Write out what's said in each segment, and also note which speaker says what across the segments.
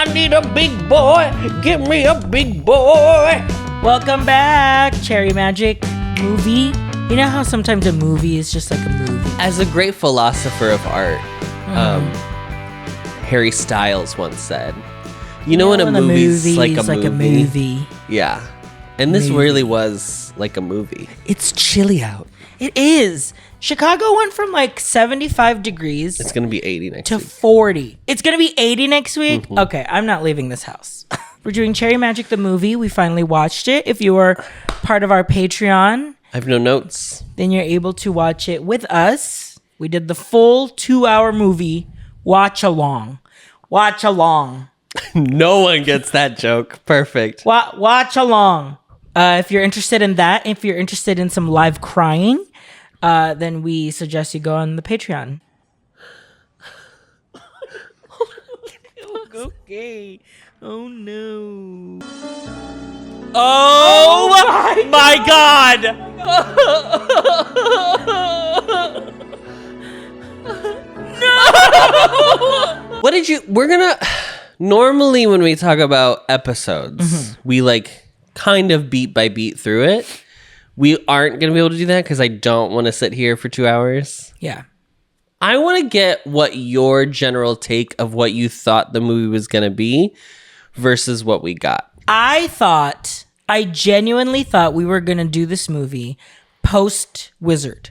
Speaker 1: I need a big boy. Give me a big boy.
Speaker 2: Welcome back, Cherry Magic movie. You know how sometimes a movie is just like a movie?
Speaker 1: As a great philosopher of art, Harry Styles once said, you know when a movie's like a movie? Yeah. And this really was like a movie.
Speaker 2: It's chilly out. It is. Chicago went from like 75 degrees.
Speaker 1: It's going to be 80 next week.
Speaker 2: To 40. It's going to be 80 next week? Mm-hmm. Okay, I'm not leaving this house. We're doing Cherry Magic the movie. We finally watched it. If you are part of our Patreon,
Speaker 1: I have no notes.
Speaker 2: Then you're able to watch it with us. We did the full 2-hour movie. Watch along. Watch along.
Speaker 1: No one gets that joke. Perfect.
Speaker 2: Watch along. If you're interested in that, if you're interested in some live crying, then we suggest you go on the Patreon. Okay. Oh no. Oh my God. No.
Speaker 1: What did you, normally when we talk about episodes, we like kind of beat by beat through it. We aren't going to be able to do that because I don't want to sit here for 2 hours.
Speaker 2: Yeah.
Speaker 1: I want to get what your general take of what you thought the movie was going to be versus what we got.
Speaker 2: I genuinely thought we were going to do this movie post-Wizard.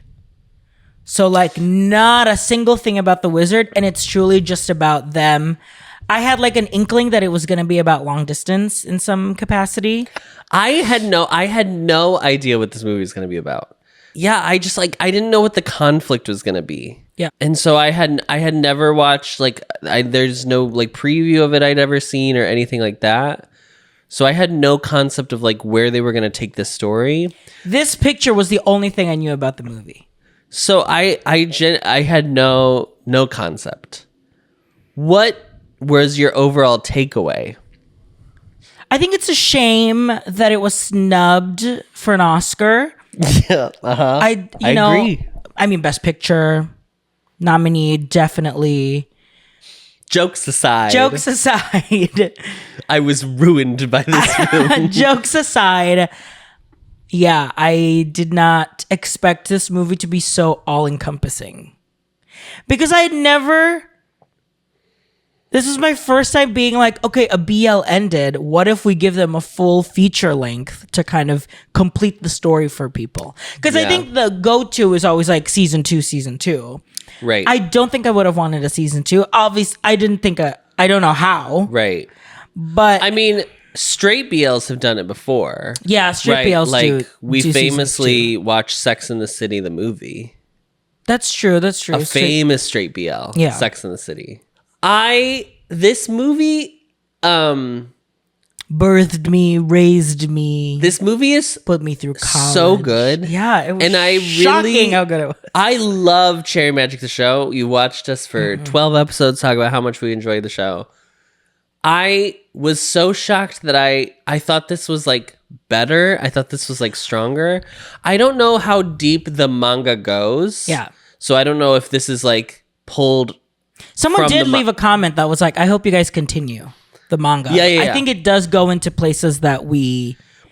Speaker 2: So like not a single thing about the Wizard, and it's truly just about them. I had like an inkling that it was going to be about long distance in some capacity.
Speaker 1: I had no idea what this movie was going to be about. Yeah, I didn't know what the conflict was going to be.
Speaker 2: Yeah.
Speaker 1: And so I had never watched there's no like preview of it I'd ever seen or anything like that. So I had no concept of like where they were going to take this story.
Speaker 2: This picture was the only thing I knew about the movie.
Speaker 1: So I had no concept. What was your overall takeaway?
Speaker 2: I think it's a shame that it was snubbed for an Oscar.
Speaker 1: Yeah,
Speaker 2: I agree. I mean, Best Picture nominee, definitely.
Speaker 1: Jokes aside, I was ruined by this film.
Speaker 2: Jokes aside, yeah, I did not expect this movie to be so all-encompassing. Because I had never... This was my first time being like, okay, a BL ended. What if we give them a full feature length to kind of complete the story for people? Because I think the go-to is always like season two.
Speaker 1: Right.
Speaker 2: I don't think I would have wanted a season 2. Obviously, I don't know how.
Speaker 1: Right.
Speaker 2: But
Speaker 1: I mean, straight BLs have done it before.
Speaker 2: Yeah, straight BLs
Speaker 1: like,
Speaker 2: do.
Speaker 1: We famously watched Sex and the City, the movie.
Speaker 2: That's true.
Speaker 1: A famous straight BL.
Speaker 2: Yeah.
Speaker 1: Sex and the City. This movie,
Speaker 2: birthed me, raised me.
Speaker 1: This movie is
Speaker 2: put me through college.
Speaker 1: So good.
Speaker 2: Yeah, it was
Speaker 1: shocking
Speaker 2: really, how good it was.
Speaker 1: I love Cherry Magic the show. You watched us for 12 episodes talk about how much we enjoy the show. I was so shocked that I thought this was like better. I thought this was like stronger. I don't know how deep the manga goes.
Speaker 2: Yeah.
Speaker 1: So I don't know if this is like pulled.
Speaker 2: Someone did leave a comment that was like, I hope you guys continue the manga.
Speaker 1: Yeah.
Speaker 2: I think it does go into places that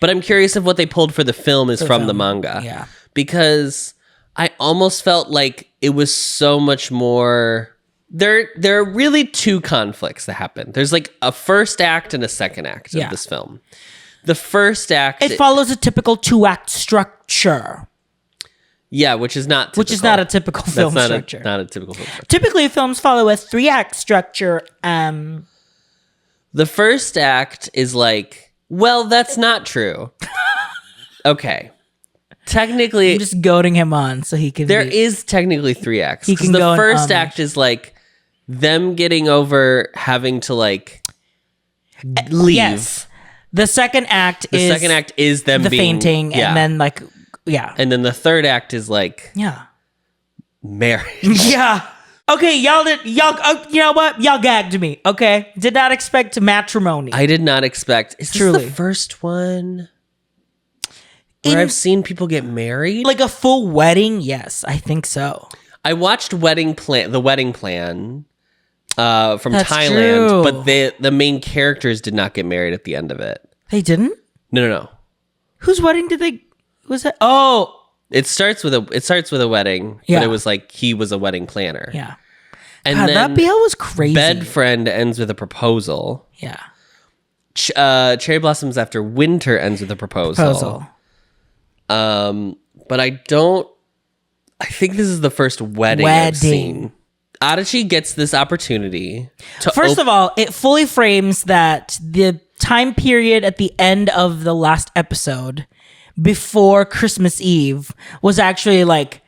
Speaker 1: But I'm curious if what they pulled for the film is from the manga.
Speaker 2: Yeah.
Speaker 1: Because I almost felt like it was so much more... There are really two conflicts that happen. There's like a first act and a second act of this film. The first act...
Speaker 2: It follows a typical 2-act structure.
Speaker 1: Yeah, which is not typical.
Speaker 2: Which is not a typical film structure.
Speaker 1: Not a typical film structure.
Speaker 2: Typically, films follow a 3-act structure.
Speaker 1: The first act is like, well, that's not true. Okay. Technically...
Speaker 2: I'm just goading him on so he can...
Speaker 1: There is technically 3 acts.
Speaker 2: He can
Speaker 1: the
Speaker 2: go
Speaker 1: first act is like them getting over having to like leave.
Speaker 2: Yes. The second act
Speaker 1: is them
Speaker 2: the
Speaker 1: being,
Speaker 2: fainting and then like... Yeah.
Speaker 1: And then the third act is like marriage.
Speaker 2: Yeah. Okay, y'all you know what? Y'all gagged me, okay? Did not expect matrimony.
Speaker 1: I did not expect. Is this the first one where I've seen people get married?
Speaker 2: Like a full wedding? Yes, I think so.
Speaker 1: I watched The Wedding Plan. from
Speaker 2: That's
Speaker 1: Thailand,
Speaker 2: true.
Speaker 1: but the main characters did not get married at the end of it.
Speaker 2: They didn't?
Speaker 1: No.
Speaker 2: Whose wedding did they... Was that... Oh!
Speaker 1: It starts with a wedding,
Speaker 2: Yeah.
Speaker 1: but it was like he was a wedding planner.
Speaker 2: Yeah.
Speaker 1: And
Speaker 2: God,
Speaker 1: then
Speaker 2: that BL was crazy.
Speaker 1: Bed Friend ends with a proposal.
Speaker 2: Yeah.
Speaker 1: Cherry Blossoms After Winter ends with a proposal. But I think this is the first wedding I've seen. Adachi gets this opportunity to
Speaker 2: First of all, it fully frames that the time period at the end of the last episode before Christmas Eve was actually like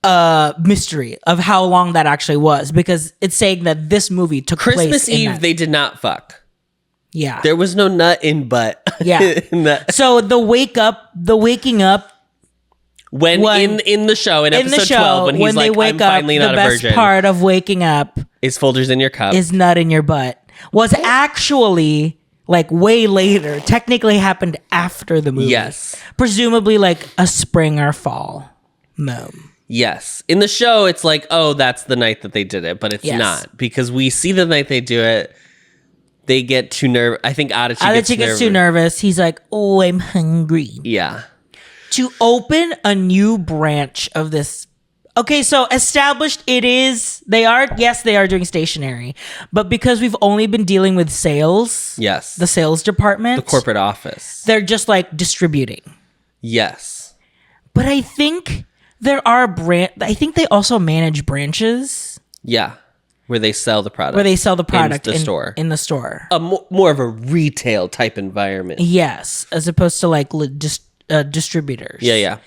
Speaker 2: a mystery of how long that actually was, because it's saying that this movie took place
Speaker 1: Christmas
Speaker 2: in
Speaker 1: Eve.
Speaker 2: that.
Speaker 1: They did not fuck.
Speaker 2: Yeah.
Speaker 1: There was no nut in butt.
Speaker 2: Yeah. So the waking up
Speaker 1: when in the show, in episode 12, when he's
Speaker 2: they
Speaker 1: like,
Speaker 2: wake
Speaker 1: I'm
Speaker 2: up,
Speaker 1: finally
Speaker 2: the
Speaker 1: not a
Speaker 2: best
Speaker 1: virgin.
Speaker 2: part of waking up
Speaker 1: Is Folgers in your cup.
Speaker 2: is nut in your butt was actually like way later. Technically happened after the movie.
Speaker 1: Yes.
Speaker 2: Presumably like a spring or fall moon.
Speaker 1: Yes. In the show, it's like, oh, that's the night that they did it, but it's
Speaker 2: Yes.
Speaker 1: not, because we see the night they do it. They get too nervous. I think Adachi
Speaker 2: Gets too nervous. He's like, oh, I'm hungry.
Speaker 1: Yeah.
Speaker 2: To open a new branch of this. Okay, so established they are doing stationery, but because we've only been dealing with sales,
Speaker 1: Yes.
Speaker 2: the sales department,
Speaker 1: The corporate office.
Speaker 2: they're just like distributing.
Speaker 1: Yes.
Speaker 2: But I think I think they also manage branches
Speaker 1: Yeah. Where they sell the product.
Speaker 2: product
Speaker 1: in the store.
Speaker 2: In the store.
Speaker 1: More of a retail type environment.
Speaker 2: Yes, as opposed to like distributors.
Speaker 1: Yeah.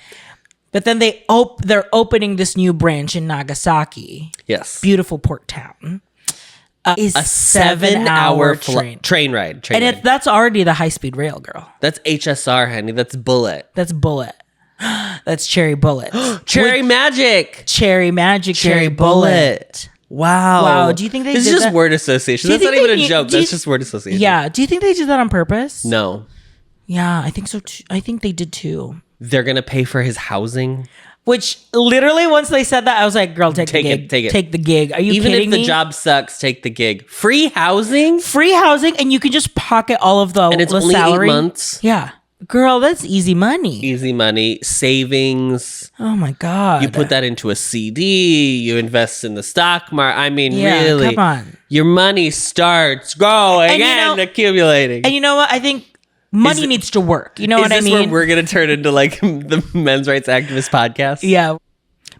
Speaker 2: But then they're opening this new branch in Nagasaki.
Speaker 1: Yes.
Speaker 2: Beautiful port town. Is
Speaker 1: A 7-hour train ride.
Speaker 2: That's already the high-speed rail, girl.
Speaker 1: That's HSR, honey. That's Bullet.
Speaker 2: That's Bullet. That's Cherry Bullet.
Speaker 1: Cherry Magic.
Speaker 2: Cherry Magic. Cherry Bullet.
Speaker 1: Wow.
Speaker 2: Do you think they
Speaker 1: This
Speaker 2: did
Speaker 1: is just
Speaker 2: that?
Speaker 1: word association.
Speaker 2: Do you
Speaker 1: That's not
Speaker 2: think
Speaker 1: even
Speaker 2: they
Speaker 1: a joke.
Speaker 2: do you-
Speaker 1: That's just word association.
Speaker 2: Yeah. Do you think they did that on purpose?
Speaker 1: No.
Speaker 2: Yeah, I think so too. I think they did too.
Speaker 1: They're going to pay for his housing.
Speaker 2: Which literally, once they said that, I was like, "Girl, take the gig.
Speaker 1: Take it.
Speaker 2: Take the gig. Are you
Speaker 1: Even
Speaker 2: kidding
Speaker 1: if the
Speaker 2: me?
Speaker 1: job sucks, take the gig. Free housing?
Speaker 2: Free housing, and you can just pocket all of the
Speaker 1: And it's
Speaker 2: the
Speaker 1: only
Speaker 2: salary.
Speaker 1: 8 months.
Speaker 2: Yeah, girl, that's easy money.
Speaker 1: Easy money. Savings.
Speaker 2: Oh my god,
Speaker 1: You put that into a CD. You invest in the stock market. I mean,
Speaker 2: Yeah,
Speaker 1: really.
Speaker 2: come on.
Speaker 1: Your money starts growing and accumulating.
Speaker 2: And you know what? I think money needs to work. You know what I
Speaker 1: Is
Speaker 2: mean?
Speaker 1: this where we're going to turn into like the men's rights activist podcast?
Speaker 2: Yeah,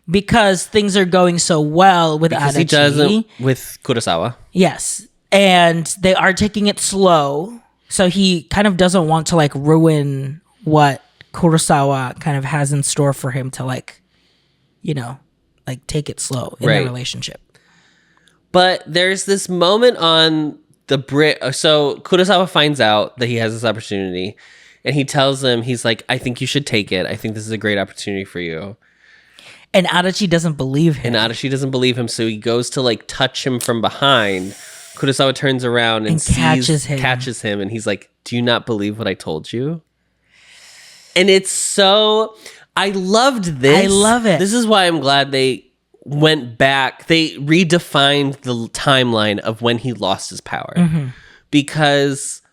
Speaker 2: because things are going so well with
Speaker 1: Because
Speaker 2: Adachi.
Speaker 1: he doesn't with Kurosawa.
Speaker 2: Yes, and they are taking it slow. So he kind of doesn't want to like ruin what Kurosawa kind of has in store for him to like, like take it slow in their relationship.
Speaker 1: But there's this moment on the Brit. So Kurosawa finds out that he has this opportunity, and he tells him, he's like, I think you should take it. I think this is a great opportunity for you.
Speaker 2: And Adachi doesn't believe him.
Speaker 1: And Adachi doesn't believe him, so he goes to like touch him from behind. Kurosawa turns around and catches him, and he's like, do you not believe what I told you? And it's so... I loved this.
Speaker 2: I love it.
Speaker 1: This is why I'm glad they went back. They redefined the timeline of when he lost his power.
Speaker 2: Mm-hmm.
Speaker 1: Because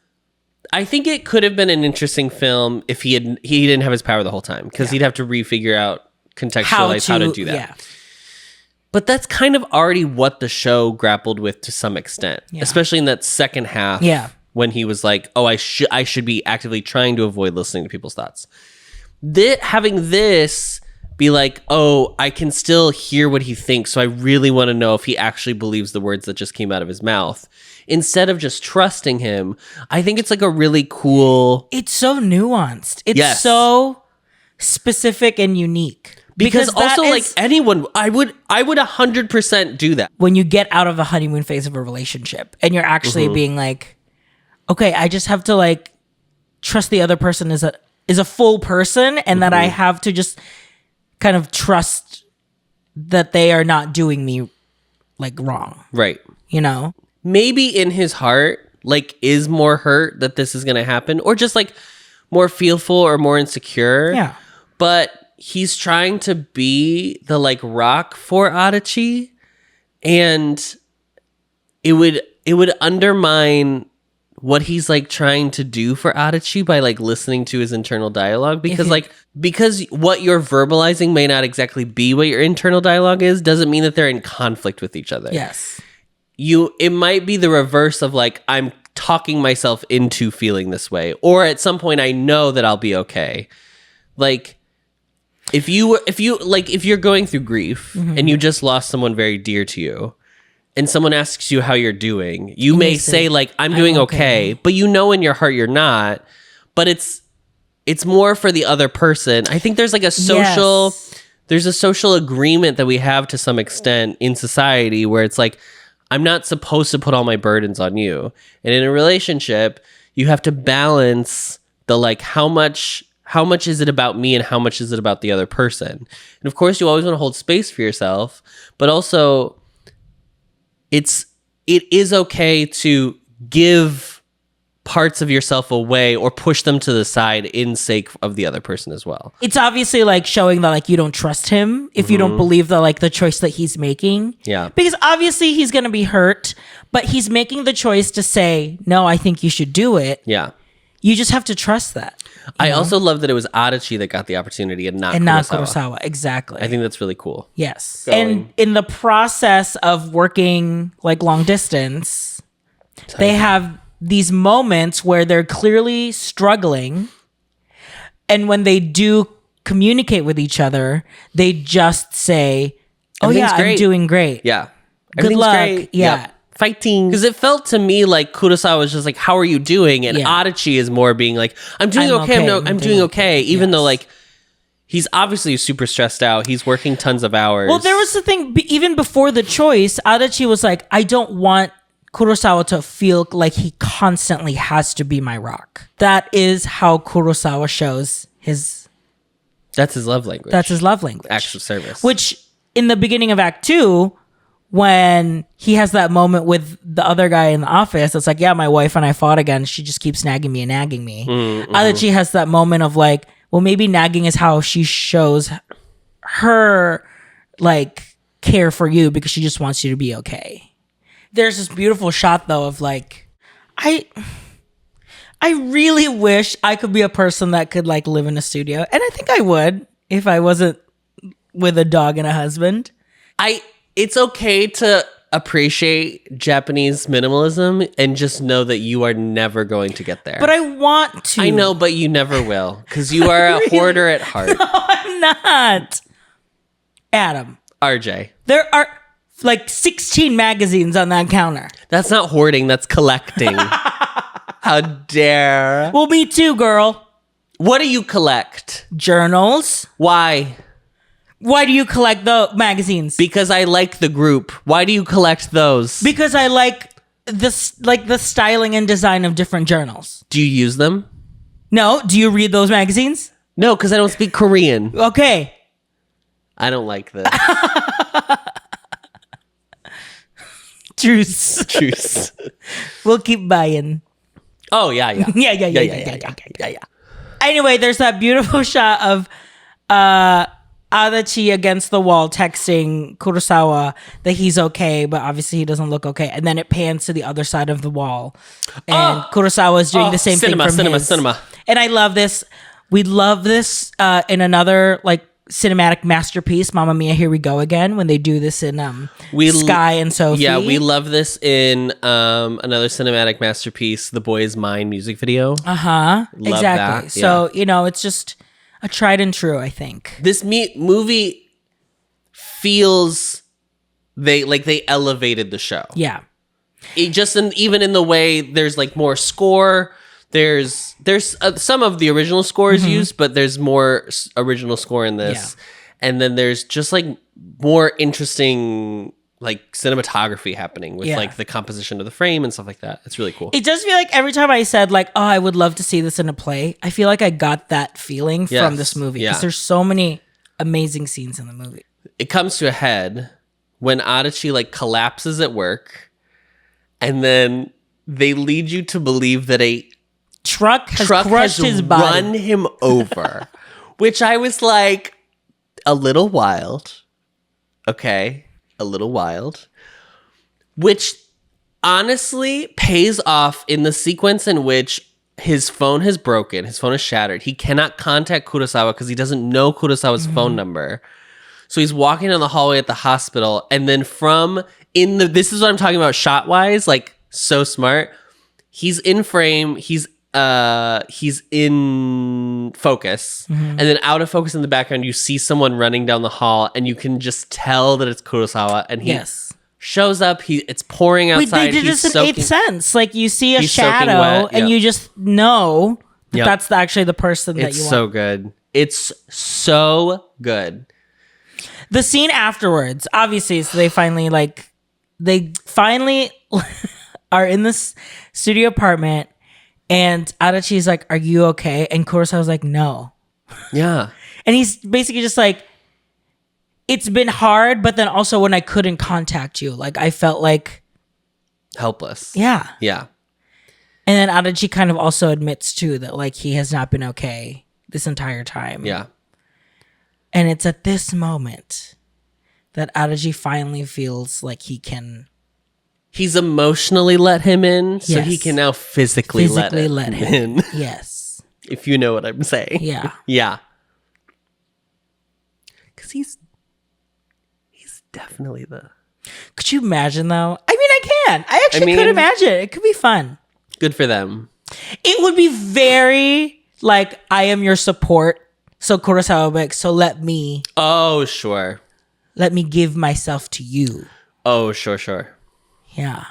Speaker 1: I think it could have been an interesting film if he didn't have his power the whole time. Because he'd have to refigure out, contextualize how to do that.
Speaker 2: Yeah.
Speaker 1: But that's kind of already what the show grappled with to some extent, especially in that second half.
Speaker 2: Yeah.
Speaker 1: When he was like, "Oh, I should be actively trying to avoid listening to people's thoughts." Having this be like, "Oh, I can still hear what he thinks, so I really want to know if he actually believes the words that just came out of his mouth." Instead of just trusting him, I think it's like a really cool.
Speaker 2: It's so nuanced. It's so specific and unique.
Speaker 1: Because also, like anyone, I would 100% do that.
Speaker 2: When you get out of the honeymoon phase of a relationship and you're actually being like, okay, I just have to like trust the other person is a full person, and that I have to just kind of trust that they are not doing me like wrong.
Speaker 1: Right.
Speaker 2: Maybe
Speaker 1: in his heart, like, is more hurt that this is going to happen, or just like more fearful or more insecure.
Speaker 2: Yeah.
Speaker 1: But he's trying to be the like rock for Adachi, and it would undermine what he's like trying to do for Adachi by like listening to his internal dialogue, because because what you're verbalizing may not exactly be what your internal dialogue is, doesn't mean that they're in conflict with each other.
Speaker 2: Yes.
Speaker 1: It might be the reverse of like, I'm talking myself into feeling this way, or at some point I know that I'll be okay. Like if you're going through grief and you just lost someone very dear to you, and someone asks you how you're doing, you may say like, I'm doing okay, but you know in your heart you're not. But it's more for the other person. I think there's like a social there's a social agreement that we have to some extent in society where it's like, I'm not supposed to put all my burdens on you. And in a relationship, you have to balance the like, how much is it about me and how much is it about the other person? And of course, you always want to hold space for yourself, but also it is okay to give parts of yourself away or push them to the side in sake of the other person as well.
Speaker 2: It's obviously like showing that like you don't trust him if you don't believe that like the choice that he's making.
Speaker 1: Yeah.
Speaker 2: Because obviously he's going to be hurt, but he's making the choice to say, no, I think you should do it.
Speaker 1: Yeah.
Speaker 2: You just have to trust that.
Speaker 1: I also love that it was Adachi that got the opportunity and not
Speaker 2: Kurosawa. Exactly.
Speaker 1: I think that's really cool.
Speaker 2: Yes. And in the process of working like long distance, they have these moments where they're clearly struggling. And when they do communicate with each other, they just say, oh yeah, I'm doing great.
Speaker 1: Yeah.
Speaker 2: Good luck. Great. Yeah.
Speaker 1: Yep. Fighting. Because it felt to me like Kurosawa was just like, how are you doing? And Adachi is more being like, I'm doing okay. I'm doing okay. Even though like, he's obviously super stressed out. He's working tons of hours.
Speaker 2: Well, there was the thing, even before the choice, Adachi was like, I don't want Kurosawa to feel like he constantly has to be my rock. That is how Kurosawa shows his...
Speaker 1: That's his love language.
Speaker 2: That's his love language.
Speaker 1: Acts of service.
Speaker 2: Which, in the beginning of Act 2, when he has that moment with the other guy in the office, it's like, yeah, my wife and I fought again. She just keeps nagging me and nagging me. Adachi has that moment of like, well, maybe nagging is how she shows her like care for you because she just wants you to be okay. There's this beautiful shot though of like, I really wish I could be a person that could like live in a studio. And I think I would if I wasn't with a dog and a husband.
Speaker 1: It's okay to appreciate Japanese minimalism and just know that you are never going to get there.
Speaker 2: But I want to.
Speaker 1: I know, but you never will because you are a hoarder at heart.
Speaker 2: No, I'm not. Adam.
Speaker 1: RJ.
Speaker 2: There are like 16 magazines on that counter.
Speaker 1: That's not hoarding, that's collecting. How dare.
Speaker 2: Well, me too, girl.
Speaker 1: What do you collect?
Speaker 2: Journals.
Speaker 1: Why?
Speaker 2: Why do you collect the magazines?
Speaker 1: Because I like the group. Why do you collect those?
Speaker 2: Because I like the styling and design of different journals.
Speaker 1: Do you use them?
Speaker 2: No. Do you read those magazines?
Speaker 1: No, because I don't speak Korean.
Speaker 2: Okay.
Speaker 1: I don't like this. Truce.
Speaker 2: We'll keep buying.
Speaker 1: Oh, yeah.
Speaker 2: Yeah. Anyway, there's that beautiful shot of Adachi against the wall texting Kurosawa that he's okay, but obviously he doesn't look okay. And then it pans to the other side of the wall. And Kurosawa is doing the same thing from his. Cinema. And I love this. We love this in another like cinematic masterpiece, Mamma Mia, Here We Go Again, when they do this in Sky and Sophie.
Speaker 1: Yeah, we love this in another cinematic masterpiece, The Boy Is Mine music video.
Speaker 2: Exactly.
Speaker 1: That.
Speaker 2: So, it's just a tried and true, I think.
Speaker 1: This movie feels they elevated the show.
Speaker 2: Yeah.
Speaker 1: It just even in the way there's like more score. There's some of the original score is used, but there's more original score in this. Yeah. And then there's just like more interesting like cinematography happening with like the composition of the frame and stuff like that. It's really cool.
Speaker 2: It does feel like every time I said like, oh, I would love to see this in a play, I feel like I got that feeling from this movie. Because there's so many amazing scenes in the movie.
Speaker 1: It comes to a head when Adachi like collapses at work, and then they lead you to believe that a
Speaker 2: truck has crushed his body,
Speaker 1: run him over, which I was like, a little wild. Okay, a little wild. Which honestly pays off in the sequence in which his phone has broken. His phone is shattered. He cannot contact Kurosawa because he doesn't know Kurosawa's phone number. So he's walking down the hallway at the hospital, and then this is what I'm talking about shot wise, like so smart. He's in frame. He's in focus, and then out of focus in the background, you see someone running down the hall, and you can just tell that it's Kurosawa. And he shows up. It's pouring outside.
Speaker 2: They did this in Eighth Sense. Like you see a shadow, and you just know that that's actually the person that you want.
Speaker 1: It's so good. It's so good.
Speaker 2: The scene afterwards, obviously, so they finally are in this studio apartment, and Adachi's like, "Are you okay?" And Kurosawa's like, "No."
Speaker 1: Yeah.
Speaker 2: And he's basically just like, "It's been hard, but then also when I couldn't contact you, like I felt like
Speaker 1: helpless."
Speaker 2: Yeah.
Speaker 1: Yeah.
Speaker 2: And then Adachi kind of also admits too that like he has not been okay this entire time.
Speaker 1: Yeah.
Speaker 2: And it's at this moment that Adachi finally feels like he's
Speaker 1: emotionally let him in, so he can now physically let him in.
Speaker 2: Yes.
Speaker 1: If you know what I'm saying.
Speaker 2: Yeah.
Speaker 1: Yeah. Because he's definitely the...
Speaker 2: Could you imagine, though? I mean, I can. I actually could imagine. It could be fun.
Speaker 1: Good for them.
Speaker 2: It would be very, like, I am your support. So Kurosawa would be like, so let me...
Speaker 1: Oh, sure.
Speaker 2: Let me give myself to you.
Speaker 1: Oh, sure.
Speaker 2: Yeah.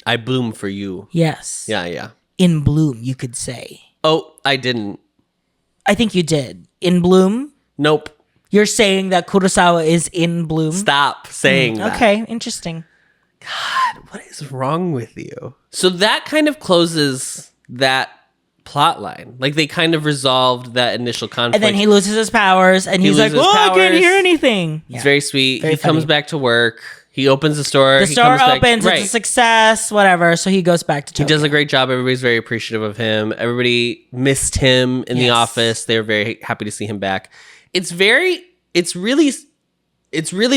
Speaker 1: I bloom for you.
Speaker 2: Yes.
Speaker 1: Yeah.
Speaker 2: In bloom, you could say.
Speaker 1: Oh, I didn't.
Speaker 2: I think you did. In bloom?
Speaker 1: Nope.
Speaker 2: You're saying that Kurosawa is in bloom?
Speaker 1: Stop saying that.
Speaker 2: Okay, interesting.
Speaker 1: God, what is wrong with you? So that kind of closes that plot line. Like they kind of resolved that initial conflict.
Speaker 2: And then he loses his powers and he's like, I can't hear anything.
Speaker 1: It's very sweet.
Speaker 2: Very
Speaker 1: he comes back to work. He opens the store.
Speaker 2: The store opens. It's a success, whatever. So he goes back to Tokyo.
Speaker 1: He does a great job. Everybody's very appreciative of him. Everybody missed him in the office. They were very happy to see him back. It's really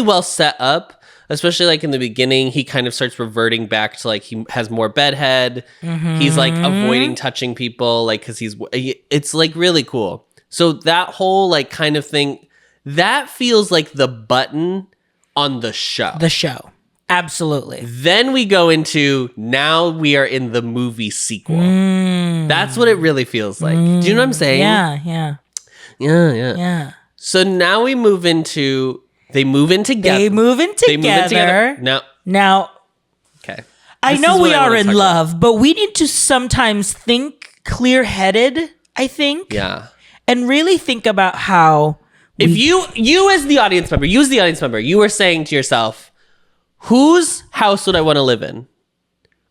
Speaker 1: well set up, especially like in the beginning. He kind of starts reverting back to like he has more bedhead. He's like avoiding touching people, like because it's like really cool. So that whole like kind of thing that feels like the button on the show.
Speaker 2: The show. Absolutely.
Speaker 1: Then we go into now we are in the movie sequel. That's what it really feels like. Do you know what I'm saying?
Speaker 2: Yeah.
Speaker 1: So now we move into they move in together. Now okay.
Speaker 2: I know we are in love, but we need to sometimes think clear-headed, I think.
Speaker 1: Yeah.
Speaker 2: And really think about how
Speaker 1: if you as the audience member, you were saying to yourself, whose house would I want to live in?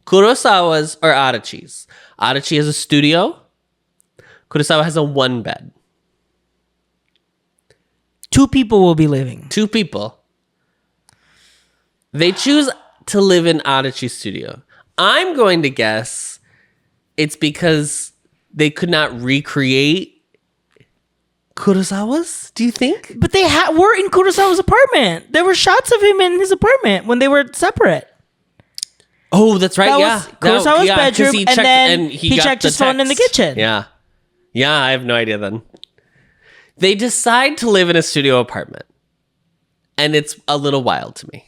Speaker 1: Kurosawa's or Adachi's? Adachi has a studio. Kurosawa has a one bed.
Speaker 2: 2 people will be living.
Speaker 1: 2 people. They choose to live in Adachi's studio. I'm going to guess it's because they could not recreate Kurosawa's, do you think?
Speaker 2: But they were in Kurosawa's apartment. There were shots of him in his apartment when they were separate.
Speaker 1: Oh, that's right.
Speaker 2: Was Kurosawa's bedroom, and then he checked his phone in the kitchen.
Speaker 1: Yeah, I have no idea then. They decide to live in a studio apartment. And it's a little wild to me.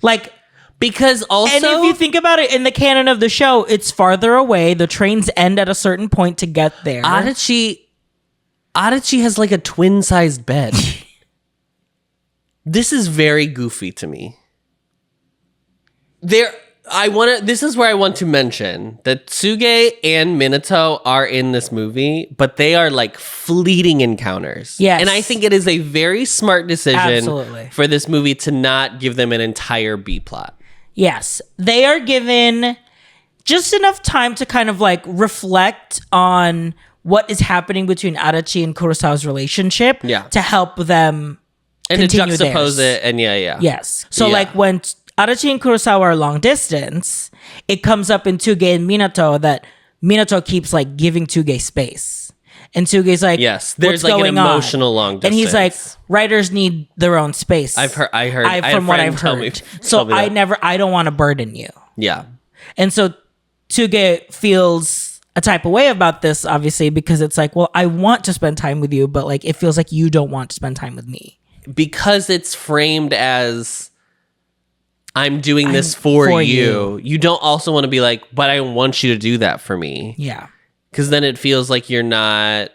Speaker 2: Like,
Speaker 1: because also...
Speaker 2: And if you think about it, in the canon of the show, it's farther away. The trains end at a certain point to get there.
Speaker 1: Adachi has like a twin-sized bed. This is very goofy to me. This is where I want to mention that Tsuge and Minato are in this movie, but they are like fleeting encounters.
Speaker 2: Yes.
Speaker 1: And I think it is a very smart decision for this movie to not give them an entire B plot.
Speaker 2: Yes. They are given just enough time to kind of like reflect on what is happening between Adachi and Kurosawa's relationship to help them
Speaker 1: and to
Speaker 2: continue
Speaker 1: juxtapose
Speaker 2: theirs.
Speaker 1: it. And
Speaker 2: Yes. So like when Adachi and Kurosawa are long distance, it comes up in Tsuge and Minato that Minato keeps like giving Tsuge space. And Tsuge's like,
Speaker 1: yes, there's
Speaker 2: what's
Speaker 1: like
Speaker 2: going
Speaker 1: an emotional
Speaker 2: on?
Speaker 1: long distance.
Speaker 2: And he's like, writers need their own space.
Speaker 1: I heard
Speaker 2: from what I've heard. So I don't want to burden you.
Speaker 1: Yeah.
Speaker 2: And so Tsuge feels a type of way about this, obviously, because it's like, well, I want to spend time with you, but like it feels like you don't want to spend time with me.
Speaker 1: Because it's framed as I'm doing this for you. You don't also want to be like, but I want you to do that for me.
Speaker 2: Yeah.
Speaker 1: Because then it feels like you're not...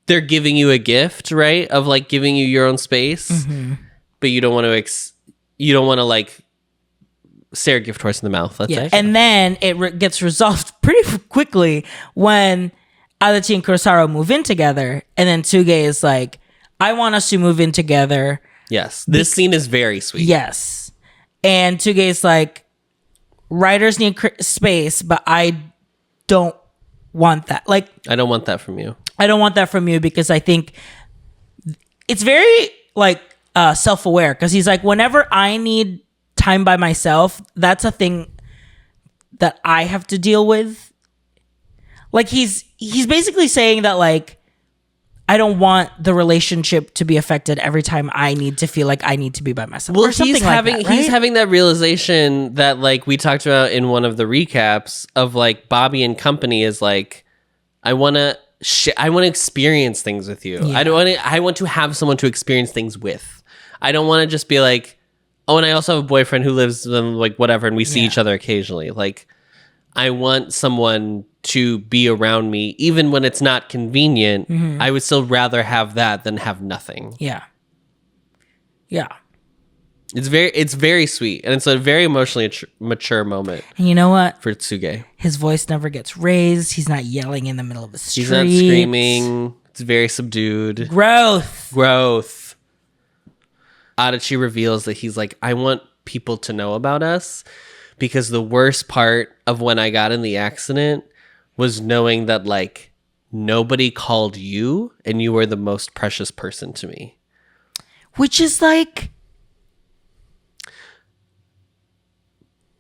Speaker 1: They're giving you a gift, right? Of like giving you your own space. But you don't want to... you don't want to like... stare a gift horse in the mouth, let's say.
Speaker 2: And then it gets resolved pretty quickly when Adachi and Kurosawa move in together. And then Tsuge is like, I want us to move in together.
Speaker 1: Yes. This scene is very sweet.
Speaker 2: Yes. And Tsuge is like, writers need space, but I don't want that. Like,
Speaker 1: I don't want that from you.
Speaker 2: I don't want that from you because I think it's very like self-aware, because he's like, whenever I need time by myself, that's a thing that I have to deal with. Like he's basically saying that like I don't want the relationship to be affected every time I need to feel like I need to be by myself.
Speaker 1: Well,
Speaker 2: or something
Speaker 1: he's
Speaker 2: like
Speaker 1: having
Speaker 2: that, right?
Speaker 1: he's having that realization that like we talked about in one of the recaps of like Bobby and company is like, I want to experience things with you.
Speaker 2: Yeah.
Speaker 1: I want to have someone to experience things with. I don't want to just be like, oh, and I also have a boyfriend who lives in like whatever, and we see each other occasionally. Like, I want someone to be around me, even when it's not convenient. I would still rather have that than have nothing.
Speaker 2: Yeah. Yeah.
Speaker 1: It's very sweet, and it's a very emotionally mature moment.
Speaker 2: And you know what?
Speaker 1: For Tsuge,
Speaker 2: his voice never gets raised. He's not yelling in the middle of the street.
Speaker 1: He's not screaming. It's very subdued.
Speaker 2: Growth.
Speaker 1: Adachi reveals that he's like, I want people to know about us, because the worst part of when I got in the accident was knowing that like nobody called you and you were the most precious person to me.
Speaker 2: Which is like...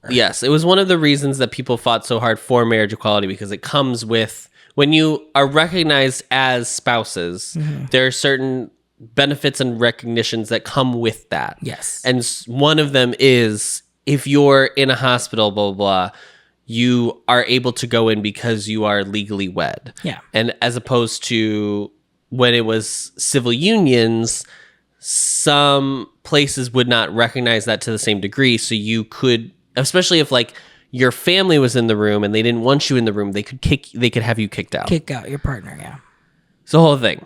Speaker 1: Yes, it was one of the reasons that people fought so hard for marriage equality, because it comes with, when you are recognized as spouses, there are certain benefits and recognitions that come with that.
Speaker 2: Yes.
Speaker 1: And one of them is, if you're in a hospital, blah, blah, blah, you are able to go in because you are legally wed.
Speaker 2: Yeah.
Speaker 1: And as opposed to when it was civil unions, some places would not recognize that to the same degree. So you could, especially if like your family was in the room and they didn't want you in the room, they could have you kicked out.
Speaker 2: Kick out your partner, yeah.
Speaker 1: It's the whole thing.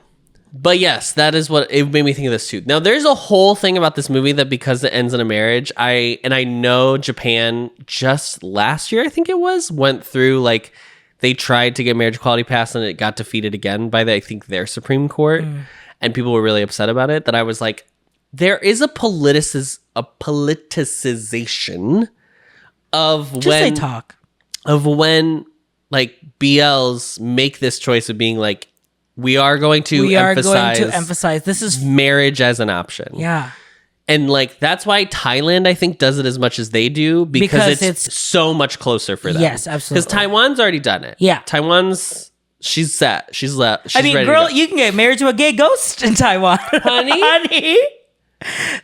Speaker 1: But yes, that is what it made me think of this too. Now, there's a whole thing about this movie that because it ends in a marriage, I know Japan just last year, I think it was, went through like they tried to get marriage equality passed and it got defeated again by I think their Supreme Court, and people were really upset about it. That I was like, there is a politicization of
Speaker 2: Just
Speaker 1: when
Speaker 2: they talk.
Speaker 1: Of when like BLs make this choice of being like, we are going to emphasize
Speaker 2: this is
Speaker 1: marriage as an option.
Speaker 2: Yeah.
Speaker 1: And like that's why Thailand, I think, does it as much as they do, because it's so much closer for them.
Speaker 2: Yes, absolutely.
Speaker 1: Because Taiwan's already done it.
Speaker 2: Yeah.
Speaker 1: She's set. She's left.
Speaker 2: I mean,
Speaker 1: ready
Speaker 2: girl,
Speaker 1: to go.
Speaker 2: you can get married to a gay ghost in Taiwan. Honey.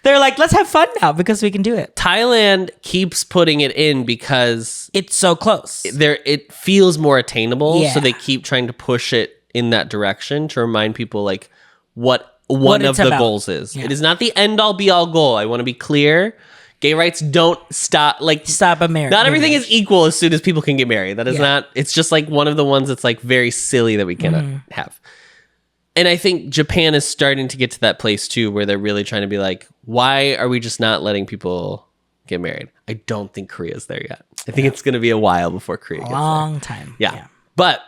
Speaker 2: They're like, let's have fun now because we can do it.
Speaker 1: Thailand keeps putting it in because
Speaker 2: it's so close.
Speaker 1: It feels more attainable.
Speaker 2: Yeah.
Speaker 1: So they keep trying to push it in that direction to remind people like what one of the goals is. Yeah. It is not the end all be all goal. I want to be clear. Gay rights don't stop
Speaker 2: a marriage.
Speaker 1: Not everything is equal as soon as people can get married. That is not, it's just like one of the ones that's like very silly that we cannot have. And I think Japan is starting to get to that place too, where they're really trying to be like, why are we just not letting people get married? I don't think Korea's there yet. I think it's going to be a while before Korea gets there.
Speaker 2: Long time.
Speaker 1: Yeah. But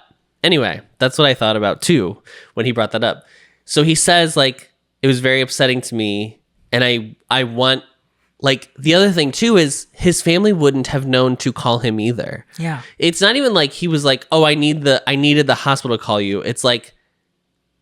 Speaker 1: anyway, that's what I thought about too when he brought that up. So he says like, it was very upsetting to me. And I want, like, the other thing too is his family wouldn't have known to call him either.
Speaker 2: Yeah.
Speaker 1: It's not even like he was like, oh, I needed the hospital to call you. It's like,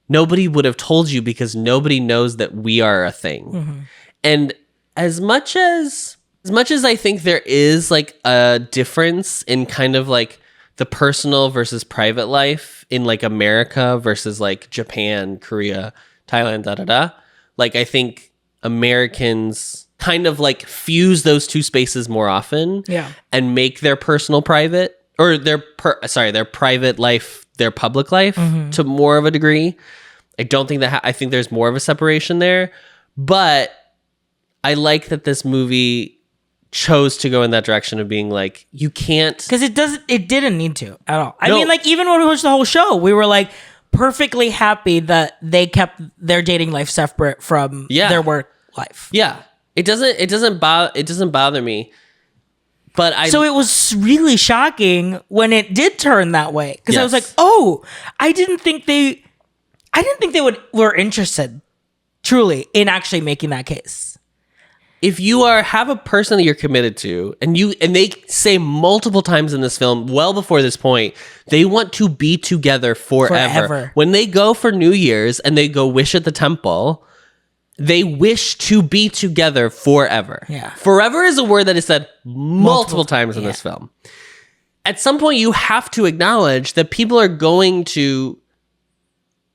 Speaker 1: nobody would have told you because nobody knows that we are a thing. And as much as I think there is like a difference in kind of like the personal versus private life in like America versus like Japan, Korea, Thailand, like I think Americans kind of like fuse those two spaces more often and make their personal private or their private life, their public life to more of a degree. I don't think that I think there's more of a separation there, but I like that this movie chose to go in that direction of being like, you can't,
Speaker 2: because it didn't need to at all. I mean, like, even when we watched the whole show, we were like perfectly happy that they kept their dating life separate from their work life.
Speaker 1: Yeah. It doesn't bother me. But
Speaker 2: so it was really shocking when it did turn that way, because I was like, oh, I didn't think they were interested truly in actually making that case.
Speaker 1: If you have a person that you're committed to, and they say multiple times in this film, well before this point, they want to be together forever. When they go for New Year's and they go wish at the temple, they wish to be together forever.
Speaker 2: Yeah.
Speaker 1: Forever is a word that is said multiple times in this film. At some point, you have to acknowledge that people are going to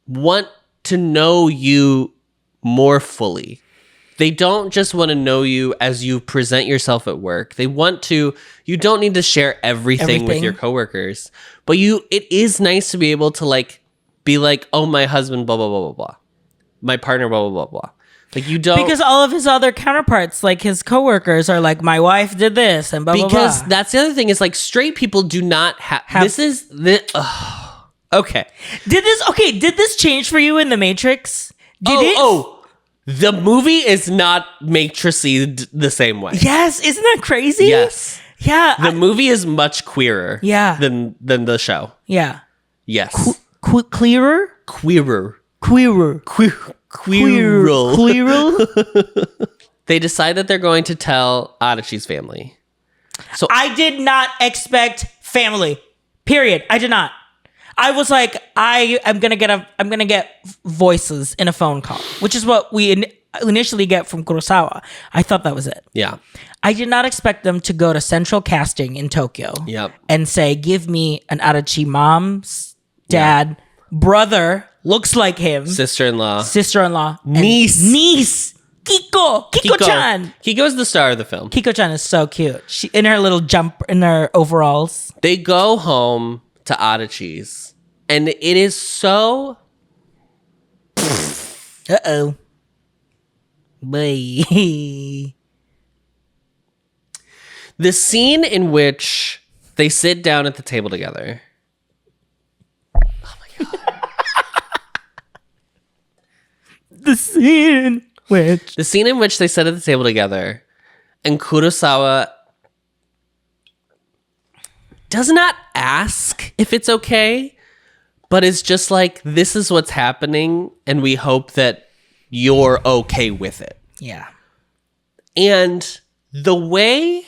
Speaker 1: want to know you more fully. They don't just want to know you as you present yourself at work. They want to, you don't need to share everything with your coworkers, but it is nice to be able to like, be like, oh, my husband, blah, blah, blah, blah, blah. My partner, blah, blah, blah, blah. Like, you don't.
Speaker 2: Because all of his other counterparts, like his coworkers, are like, my wife did this and blah, blah, blah.
Speaker 1: Because that's the other thing is like, straight people do not have, this is the, okay.
Speaker 2: Did this change for you in The Matrix?
Speaker 1: The movie is not matrixy the same way.
Speaker 2: Yes, isn't that crazy?
Speaker 1: Yes.
Speaker 2: Yeah.
Speaker 1: The movie is much queerer. Than the show.
Speaker 2: Yeah.
Speaker 1: Yes.
Speaker 2: Clearer?
Speaker 1: Queerer.
Speaker 2: Queerer.
Speaker 1: They decide that they're going to tell Adachi's family. So
Speaker 2: I did not expect family. Period. I did not. I was like, I'm gonna get voices in a phone call, which is what we initially get from Kurosawa. I thought that was it.
Speaker 1: Yeah.
Speaker 2: I did not expect them to go to central casting in Tokyo.
Speaker 1: Yep.
Speaker 2: And say, give me an Adachi mom's dad, brother, looks like him,
Speaker 1: sister-in-law,
Speaker 2: niece, Kiko-chan.
Speaker 1: Kiko is the star of the film.
Speaker 2: Kiko-chan is so cute. She in her little in her overalls.
Speaker 1: They go home to Adachi's, and it is so
Speaker 2: Bye.
Speaker 1: The scene in which they sit down at the table together. Oh my god.
Speaker 2: The scene
Speaker 1: in which they sit at the table together, and Kurosawa does not ask if it's okay, but is just like, this is what's happening, and we hope that you're okay with it.
Speaker 2: Yeah.
Speaker 1: And the way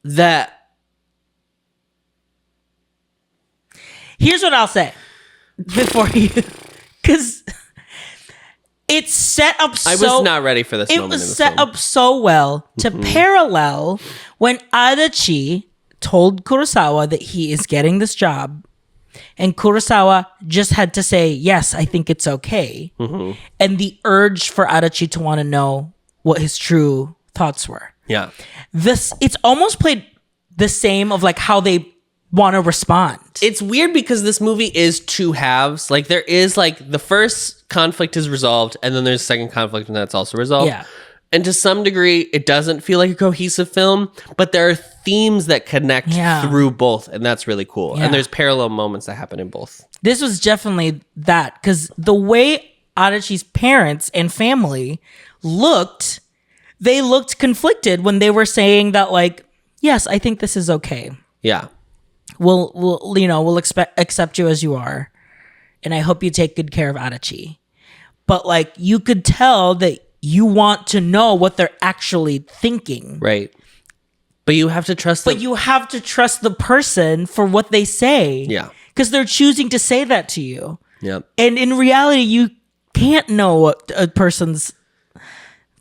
Speaker 1: that...
Speaker 2: Here's what I'll say before you... Because it's set up so...
Speaker 1: I was not ready for this moment.
Speaker 2: It was set up so well to parallel when Adachi told Kurosawa that he is getting this job, and Kurosawa just had to say, yes, I think it's okay. And the urge for Adachi to want to know what his true thoughts were.
Speaker 1: Yeah.
Speaker 2: It's almost played the same of like how they want to respond.
Speaker 1: It's weird because this movie is two halves. Like, there is like the first conflict is resolved, and then there's a second conflict, and that's also resolved.
Speaker 2: Yeah.
Speaker 1: And to some degree, it doesn't feel like a cohesive film, but there are themes that connect through both, and that's really cool.
Speaker 2: Yeah.
Speaker 1: And there's parallel moments that happen in both.
Speaker 2: This was definitely that, because the way Adachi's parents and family looked, they looked conflicted when they were saying that, like, yes, I think this is okay.
Speaker 1: Yeah.
Speaker 2: We'll accept you as you are, and I hope you take good care of Adachi. But like, you could tell that you want to know what they're actually thinking.
Speaker 1: Right. But you have to trust them.
Speaker 2: But you have to trust the person for what they say.
Speaker 1: Yeah.
Speaker 2: Because they're choosing to say that to you.
Speaker 1: Yep.
Speaker 2: And in reality, you can't know what a person's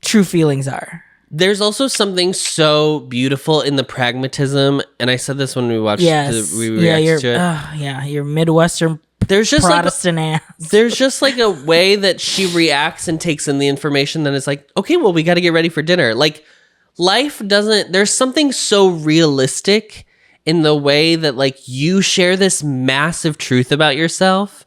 Speaker 2: true feelings are.
Speaker 1: There's also something so beautiful in the pragmatism, and I said this when we watched
Speaker 2: Yes.
Speaker 1: we reacted to it.
Speaker 2: Your Midwestern
Speaker 1: there's just
Speaker 2: Protestant ass.
Speaker 1: there's just like a way that she reacts and takes in the information. Then it's like, okay, well, we got to get ready for dinner. Like, life doesn't. There's something so realistic in the way that like you share this massive truth about yourself.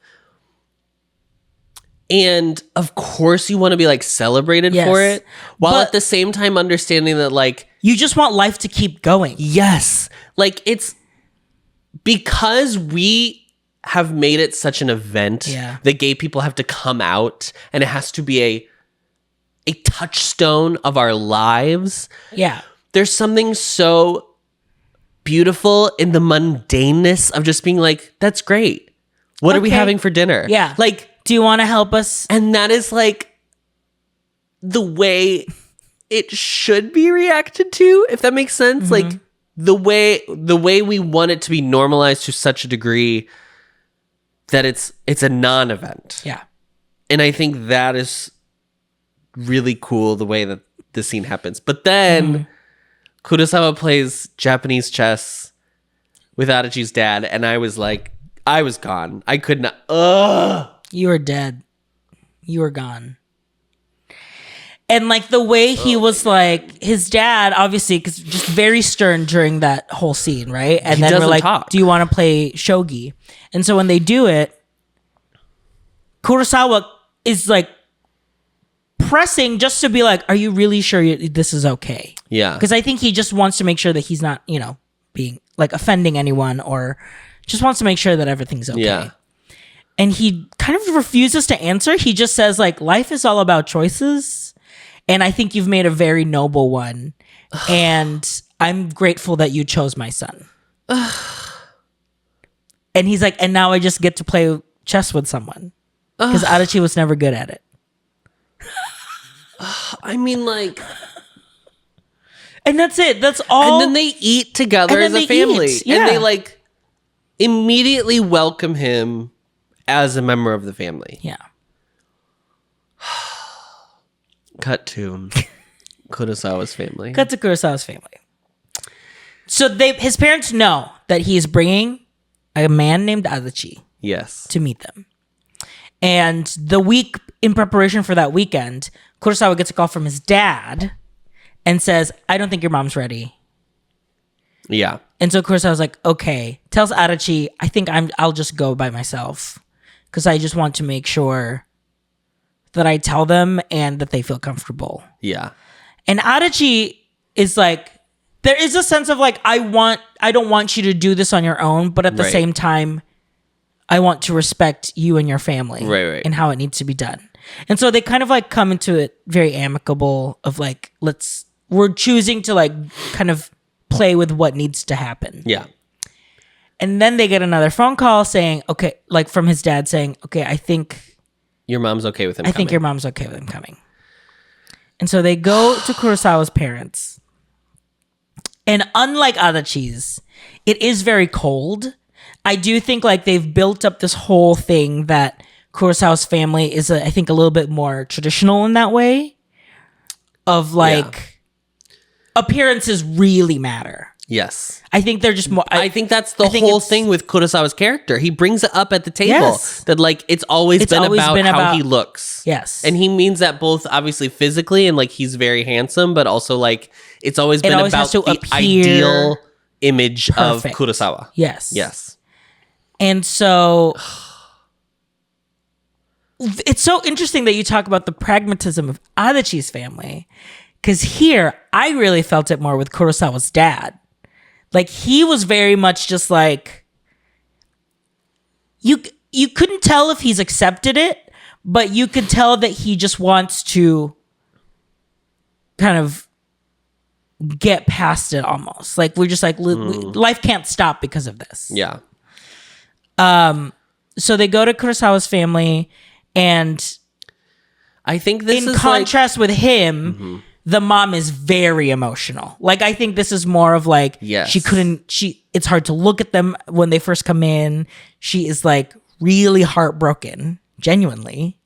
Speaker 1: And of course you want to be like celebrated for it, while at the same time understanding that like
Speaker 2: you just want life to keep going.
Speaker 1: Yes. Like, it's because we have made it such an event that gay people have to come out, and it has to be a touchstone of our lives.
Speaker 2: Yeah.
Speaker 1: There's something so beautiful in the mundaneness of just being like, that's great. What are we having for dinner?
Speaker 2: Yeah.
Speaker 1: Like,
Speaker 2: do you want to help us?
Speaker 1: And that is like the way it should be reacted to, if that makes sense. Like, the way we want it to be normalized to such a degree that it's a non-event.
Speaker 2: Yeah.
Speaker 1: And I think that is really cool, the way that the scene happens. But then Kurosawa plays Japanese chess with Adachi's dad, and I was like, I was gone. I could not.
Speaker 2: You were dead. You were gone. And like the way he was like, his dad, obviously, because just very stern during that whole scene, right? And then we're like, do you want to play shogi? And so when they do it, Kurosawa is like pressing just to be like, are you really sure this is okay?
Speaker 1: Yeah.
Speaker 2: Because I think he just wants to make sure that he's not, being like offending anyone, or just wants to make sure that everything's okay.
Speaker 1: Yeah.
Speaker 2: And he kind of refuses to answer. He just says like, life is all about choices. And I think you've made a very noble one. And I'm grateful that you chose my son. And he's like, and now I just get to play chess with someone. Because Adachi was never good at it.
Speaker 1: I mean, like...
Speaker 2: And that's it. That's all.
Speaker 1: And then they eat together as a family.
Speaker 2: Yeah.
Speaker 1: And they like immediately welcome him as a member of the family.
Speaker 2: Yeah.
Speaker 1: Cut to Kurosawa's family.
Speaker 2: Cut to Kurosawa's family. So his parents know that he is bringing a man named Adachi.
Speaker 1: Yes.
Speaker 2: To meet them. And the week in preparation for that weekend, Kurosawa gets a call from his dad and says, I don't think your mom's ready.
Speaker 1: Yeah.
Speaker 2: And so Kurosawa's like, okay. Tells Adachi, I think I'll just go by myself. Because I just want to make sure that I tell them and that they feel comfortable.
Speaker 1: Yeah.
Speaker 2: And Adachi is like, there is a sense of like, I don't want you to do this on your own, but at the same time, I want to respect you and your family.
Speaker 1: Right.
Speaker 2: And how it needs to be done. And so they kind of like come into it very amicable of like, we're choosing to like kind of play with what needs to happen.
Speaker 1: Yeah.
Speaker 2: And then they get another phone call saying, okay, like from his dad saying, okay, I think
Speaker 1: your mom's okay with him coming.
Speaker 2: I think your mom's okay with him coming. And so they go to Kurosawa's parents. And unlike Adachi's, it is very cold. I do think like they've built up this whole thing that Kurosawa's family is, I think, a little bit more traditional in that way. Of like, appearances really matter.
Speaker 1: Yes.
Speaker 2: I think they're just more...
Speaker 1: I think that's the whole thing with Kurosawa's character. He brings it up at the table that like it's always been about how he looks.
Speaker 2: Yes.
Speaker 1: And he means that both obviously physically and like he's very handsome, but also like it's always been about the ideal image of Kurosawa.
Speaker 2: Yes.
Speaker 1: Yes.
Speaker 2: And so it's so interesting that you talk about the pragmatism of Adachi's family, because here I really felt it more with Kurosawa's dad. Like he was very much just like, you couldn't tell if he's accepted it, but you could tell that he just wants to kind of get past it almost. Like we're just like, life can't stop because of this.
Speaker 1: Yeah.
Speaker 2: So they go to Kurosawa's family, and
Speaker 1: I think this
Speaker 2: in
Speaker 1: is
Speaker 2: contrast with him, the mom is very emotional. Like I think this is more of like, it's hard to look at them when they first come in. She is like really heartbroken, genuinely.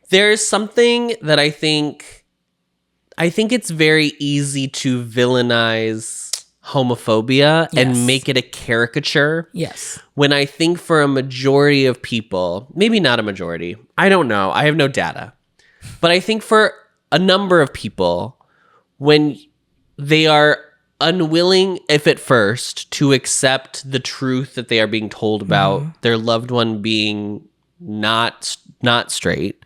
Speaker 1: There's something that I think it's very easy to villainize homophobia
Speaker 2: Yes.
Speaker 1: and make it a caricature.
Speaker 2: Yes.
Speaker 1: When I think for a majority of people, maybe not a majority, I don't know, I have no data, but I think for a number of people, when they are unwilling, if at first, to accept the truth that they are being told about their loved one being not straight,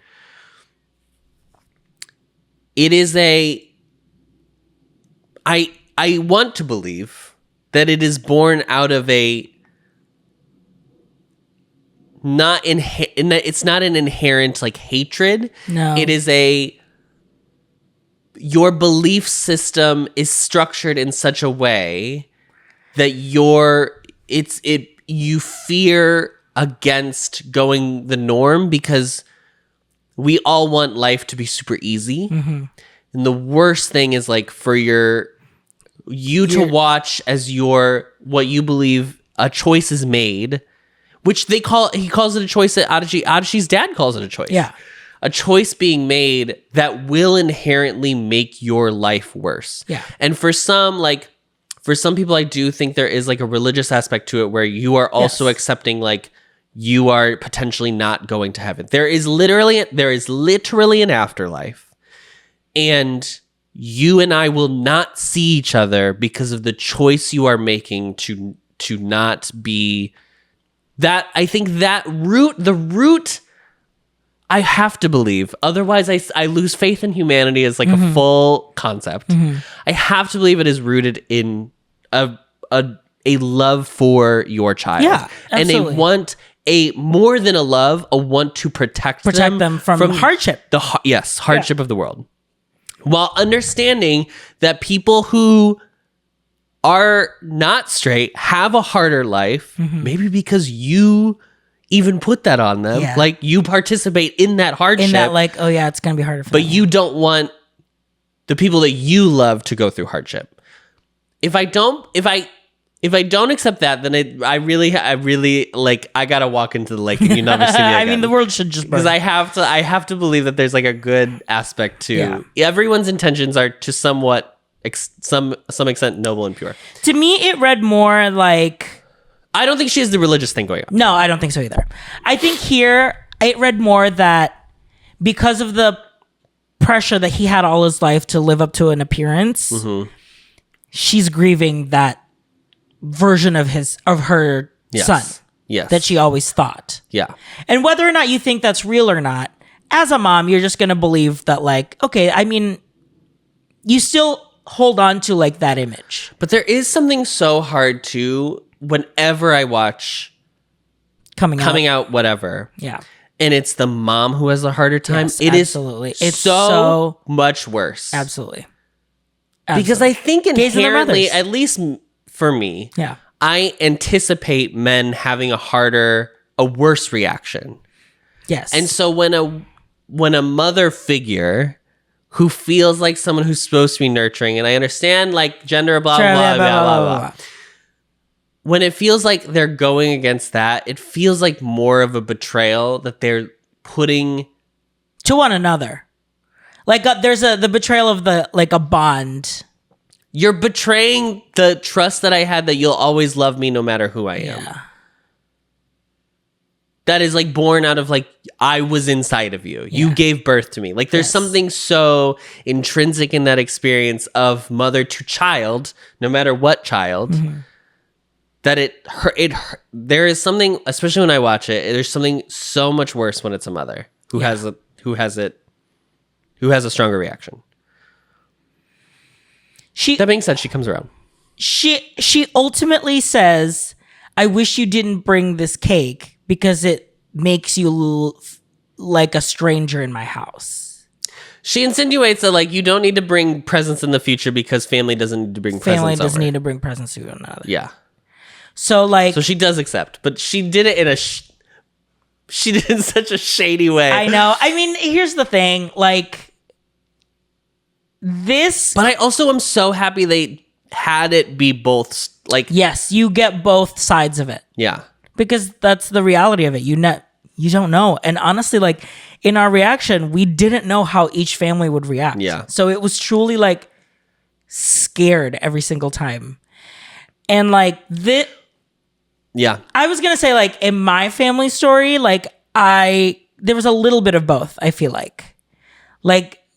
Speaker 1: it is I want to believe that it is born out of it's not an inherent like hatred.
Speaker 2: No.
Speaker 1: It is your belief system is structured in such a way that you fear against going the norm, because we all want life to be super easy. And the worst thing is like for you to watch as what you believe a choice is made, which he calls it a choice that Adachi's dad calls it a choice.
Speaker 2: Yeah.
Speaker 1: A choice being made that will inherently make your life worse.
Speaker 2: Yeah.
Speaker 1: And for some people, I do think there is like a religious aspect to it where you are also accepting like you are potentially not going to heaven. There is literally an afterlife, and you and I will not see each other because of the choice you are making to not be that. I think the root, I have to believe, otherwise I lose faith in humanity as like a full concept. I have to believe it is rooted in a love for your child.
Speaker 2: Yeah, absolutely.
Speaker 1: And more than a love, a want to protect
Speaker 2: them from hardship.
Speaker 1: Hardship of the world. While understanding that people who are not straight have a harder life, maybe because you even put that on them.
Speaker 2: Yeah.
Speaker 1: Like you participate in that hardship.
Speaker 2: In that like, oh yeah, it's going to be harder for them.
Speaker 1: But you don't want the people that you love to go through hardship. If I don't accept that, then I really like, I gotta walk into the lake and you never see me again.
Speaker 2: I mean, the world should just burn.
Speaker 1: Because I have to believe that there's like a good aspect to everyone's intentions are to somewhat some extent noble and pure.
Speaker 2: To me, it read more like,
Speaker 1: I don't think she has the religious thing going on.
Speaker 2: No, I don't think so either. I think here it read more that because of the pressure that he had all his life to live up to an appearance, she's grieving that version of her son.
Speaker 1: Yes.
Speaker 2: That she always thought.
Speaker 1: Yeah.
Speaker 2: And whether or not you think that's real or not, as a mom, you're just going to believe that, like, okay, I mean, you still hold on to like that image.
Speaker 1: But there is something so hard too whenever I watch coming out whatever.
Speaker 2: Yeah.
Speaker 1: And it's the mom who has a harder time.
Speaker 2: Yes,
Speaker 1: it
Speaker 2: absolutely.
Speaker 1: It's so much worse.
Speaker 2: Absolutely.
Speaker 1: Because I think inherently, at least for me, I anticipate men having a worse reaction.
Speaker 2: Yes.
Speaker 1: And so when a mother figure who feels like someone who's supposed to be nurturing, and I understand like gender, blah, blah, blah, blah, blah, blah. When it feels like they're going against that, it feels like more of a betrayal that they're putting
Speaker 2: to one another. Like there's the betrayal of a bond.
Speaker 1: You're betraying the trust that I had that you'll always love me no matter who I am.
Speaker 2: Yeah.
Speaker 1: That is like born out of like, I was inside of you. You gave birth to me. Like there's something so intrinsic in that experience of mother to child, no matter what child, that there is something, especially when I watch it, there's something so much worse when it's a mother who has a stronger reaction. That being said, she comes around.
Speaker 2: She ultimately says, I wish you didn't bring this cake because it makes you like a stranger in my house.
Speaker 1: She insinuates that like you don't need to bring presents in the future because family doesn't need to bring presents over.
Speaker 2: Family doesn't need to bring presents to one another.
Speaker 1: Yeah.
Speaker 2: So she
Speaker 1: does accept, but she did it in she did it in such a shady way.
Speaker 2: I know. I mean, here's the thing, like this.
Speaker 1: But I also am so happy they had it be both. Like,
Speaker 2: yes, you get both sides of it.
Speaker 1: Yeah.
Speaker 2: Because that's the reality of it. You don't know. And honestly, like in our reaction, we didn't know how each family would react.
Speaker 1: Yeah.
Speaker 2: So it was truly like scared every single time. And like this,
Speaker 1: Yeah.
Speaker 2: I was gonna say like in my family story, like there was a little bit of both. I feel like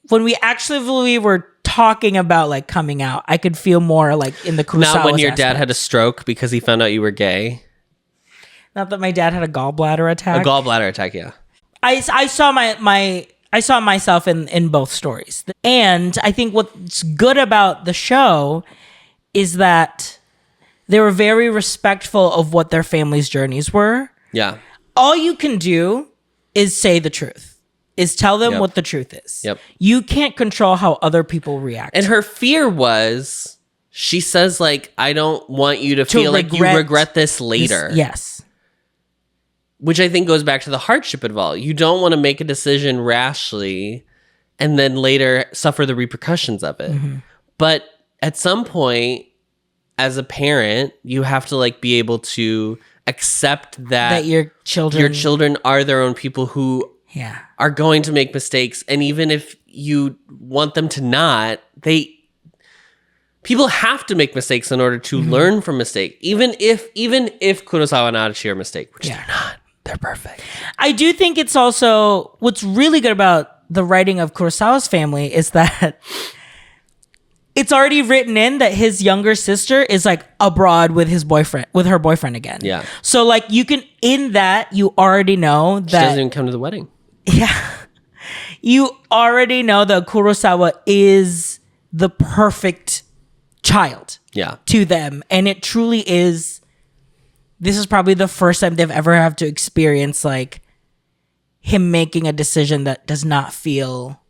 Speaker 2: when we actually were talking about like coming out, I could feel more like in the Kurosawa.
Speaker 1: Not when your dad had a stroke because he found out you were gay.
Speaker 2: Not that my dad had a gallbladder attack.
Speaker 1: A gallbladder attack, yeah.
Speaker 2: I saw I saw myself in both stories. And I think what's good about the show is that they were very respectful of what their family's journeys were.
Speaker 1: Yeah.
Speaker 2: All you can do is say the truth, is tell them what the truth is.
Speaker 1: Yep.
Speaker 2: You can't control how other people react.
Speaker 1: And her fear was, she says, like, I don't want you to feel like you regret this later.
Speaker 2: Yes.
Speaker 1: Which I think goes back to the hardship of it all. You don't want to make a decision rashly and then later suffer the repercussions of it. Mm-hmm. But at some point, as a parent, you have to like be able to accept that
Speaker 2: your children
Speaker 1: are their own people who are going to make mistakes. And even if you want them to not, people have to make mistakes in order to learn from mistake. Even if Kurosawa and Adachi are mistakes, which they're not. They're perfect.
Speaker 2: I do think it's also what's really good about the writing of Kurosawa's family is that it's already written in that his younger sister is like abroad with her boyfriend again.
Speaker 1: Yeah.
Speaker 2: So like you already know that
Speaker 1: she doesn't even come to the wedding.
Speaker 2: Yeah. You already know that Kurosawa is the perfect child.
Speaker 1: Yeah.
Speaker 2: To them. And it truly is. This is probably the first time they've ever have to experience like him making a decision that does not feel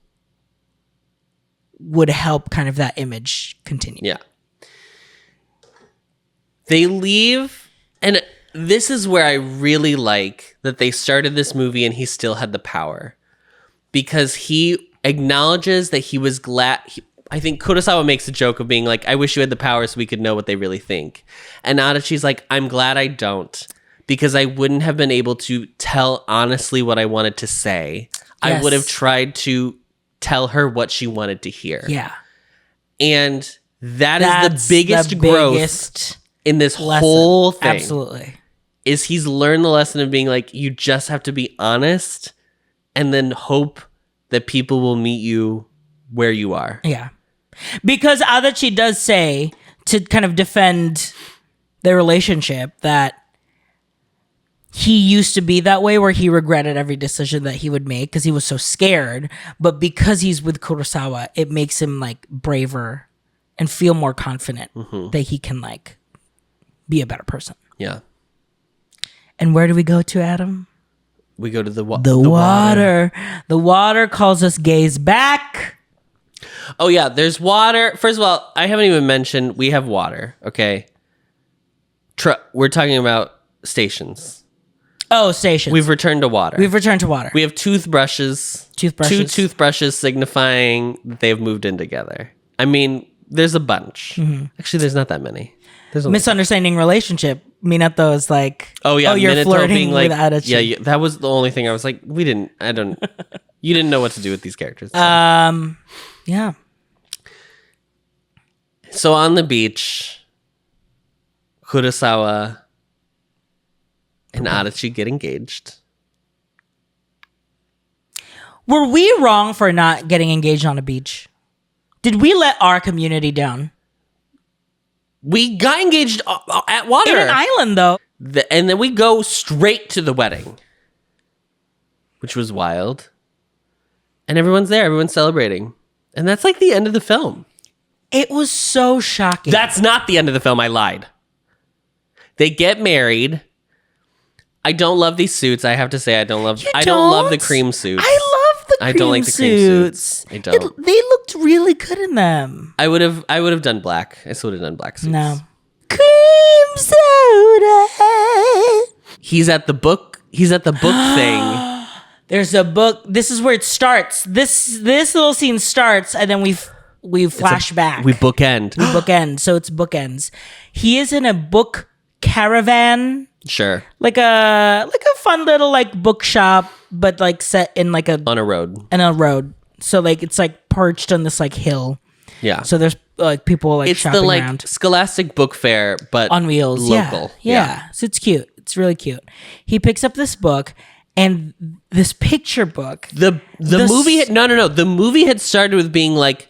Speaker 2: would help kind of that image continue.
Speaker 1: Yeah. They leave, and this is where I really like that they started this movie and he still had the power. Because he acknowledges that he was glad. I think Kurosawa makes a joke of being like, I wish you had the power so we could know what they really think. And Adachi's like, I'm glad I don't, because I wouldn't have been able to tell honestly what I wanted to say. Yes. I would have tried to tell her what she wanted to hear.
Speaker 2: Yeah.
Speaker 1: And that's the biggest growth in this
Speaker 2: lesson.
Speaker 1: Whole thing.
Speaker 2: Absolutely.
Speaker 1: Is he's learned the lesson of being like, you just have to be honest and then hope that people will meet you where you are.
Speaker 2: Yeah. Because Adachi does say, to kind of defend their relationship, that he used to be that way where he regretted every decision that he would make because he was so scared. But because he's with Kurosawa, it makes him like braver and feel more confident that he can like be a better person.
Speaker 1: Yeah.
Speaker 2: And where do we go to, Adam?
Speaker 1: We go to the
Speaker 2: water. The water calls us gays back.
Speaker 1: Oh, yeah, there's water. First of all, I haven't even mentioned we have water, okay? We're talking about stations.
Speaker 2: Oh, stations.
Speaker 1: We've returned to water.
Speaker 2: We
Speaker 1: have toothbrushes. Two toothbrushes signifying that they've moved in together. I mean, there's a bunch. Mm-hmm. Actually, there's not that many. There's
Speaker 2: misunderstanding relationship. Minato is like,
Speaker 1: you're
Speaker 2: Minato
Speaker 1: flirting being like,
Speaker 2: with Adachi.
Speaker 1: Yeah, that was the only thing I was like, you didn't know what to do with these characters. So.
Speaker 2: Yeah.
Speaker 1: So on the beach, Kurosawa and Adachi get engaged.
Speaker 2: Were we wrong for not getting engaged on a beach? Did we let our community down?
Speaker 1: We got engaged at water.
Speaker 2: In an island, though.
Speaker 1: And then we go straight to the wedding, which was wild. And everyone's there. Everyone's celebrating. And that's like the end of the film.
Speaker 2: It was so shocking.
Speaker 1: That's not the end of the film. I lied. They get married. I don't love these suits. I have to say, I don't love the cream suits.
Speaker 2: I love the cream suits. I don't like the cream suits.
Speaker 1: I don't.
Speaker 2: They looked really good in them.
Speaker 1: I would have done black. I still would have done black suits.
Speaker 2: No. Cream soda.
Speaker 1: He's at the book thing.
Speaker 2: There's a book. This is where it starts. This little scene starts, and then we flash back.
Speaker 1: We bookend.
Speaker 2: So it's bookends. He is in a book caravan.
Speaker 1: Sure.
Speaker 2: Like a fun little like bookshop, but like set in like
Speaker 1: on a road.
Speaker 2: So like it's like perched on this like hill.
Speaker 1: Yeah.
Speaker 2: So there's like people like
Speaker 1: It's
Speaker 2: shopping
Speaker 1: the like
Speaker 2: around
Speaker 1: Scholastic Book Fair, but
Speaker 2: on wheels.
Speaker 1: local.
Speaker 2: Yeah. So it's cute. It's really cute. He picks up this book and this picture book.
Speaker 1: The movie had, no. The movie had started with being like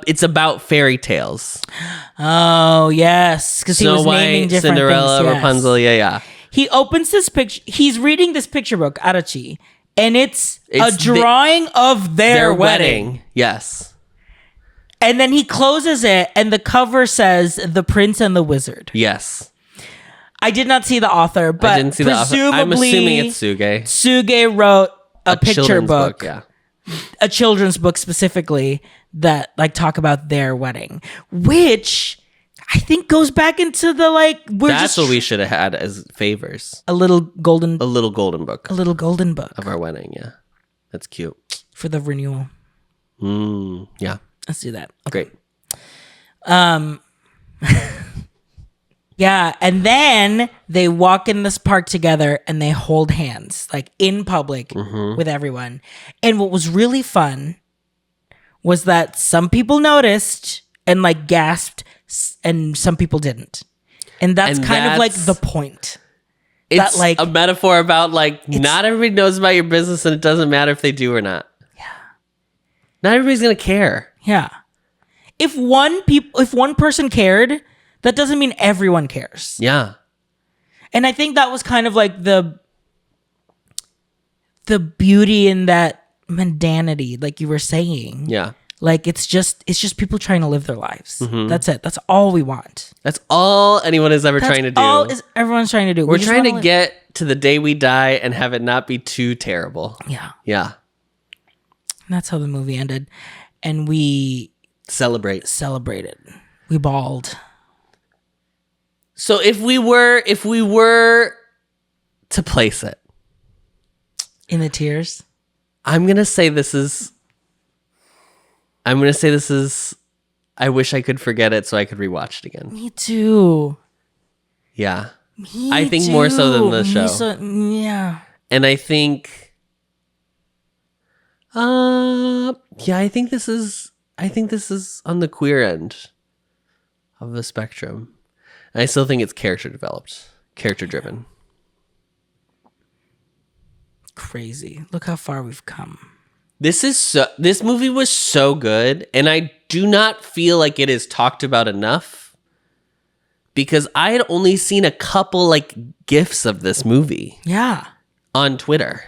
Speaker 1: it's about fairy tales.
Speaker 2: Oh yes, because he was naming different
Speaker 1: Cinderella,
Speaker 2: things. Yes.
Speaker 1: Rapunzel. Yeah.
Speaker 2: He opens this picture. He's reading this picture book, Adachi, and it's a drawing of their wedding.
Speaker 1: Yes.
Speaker 2: And then he closes it, and the cover says "The Prince and the Wizard."
Speaker 1: Yes.
Speaker 2: I did not see the author, but
Speaker 1: I didn't see the author. I'm assuming it's Tsuge.
Speaker 2: Tsuge wrote a picture book,
Speaker 1: yeah.
Speaker 2: a children's book specifically that like talk about their wedding, which I think goes back into the like
Speaker 1: that's what we should have had as favors.
Speaker 2: A little golden book.
Speaker 1: A little golden book
Speaker 2: of
Speaker 1: our wedding. Yeah, that's cute
Speaker 2: for the renewal.
Speaker 1: Yeah,
Speaker 2: let's do that. Okay.
Speaker 1: Great.
Speaker 2: Yeah, and then they walk in this park together and they hold hands like in public with everyone. And what was really fun was that some people noticed and like gasped and some people didn't. And that's kind of like the point.
Speaker 1: It's
Speaker 2: that, like,
Speaker 1: a metaphor about like not everybody knows about your business and it doesn't matter if they do or not.
Speaker 2: Yeah.
Speaker 1: Not everybody's going to care.
Speaker 2: Yeah. If one person cared, that doesn't mean everyone cares.
Speaker 1: Yeah.
Speaker 2: And I think that was kind of like the beauty in that mundanity, like you were saying.
Speaker 1: Yeah.
Speaker 2: Like it's just people trying to live their lives. That's it. That's all we want.
Speaker 1: That's all anyone is ever trying to do.
Speaker 2: All is everyone's trying to do.
Speaker 1: We're trying to get to the day we die and have it not be too terrible.
Speaker 2: Yeah.
Speaker 1: Yeah.
Speaker 2: And that's how the movie ended. And we celebrated. We bawled.
Speaker 1: So if we were to place it
Speaker 2: in the tears,
Speaker 1: I'm going to say this is I wish I could forget it so I could rewatch it again.
Speaker 2: Me too.
Speaker 1: Yeah. I think more so than the show.
Speaker 2: Yeah.
Speaker 1: And I think I think this is on the queer end of the spectrum. And I still think it's character driven.
Speaker 2: Crazy. Look how far we've come.
Speaker 1: This movie was so good, and I do not feel like it is talked about enough because I had only seen a couple like GIFs of this movie.
Speaker 2: Yeah.
Speaker 1: On Twitter.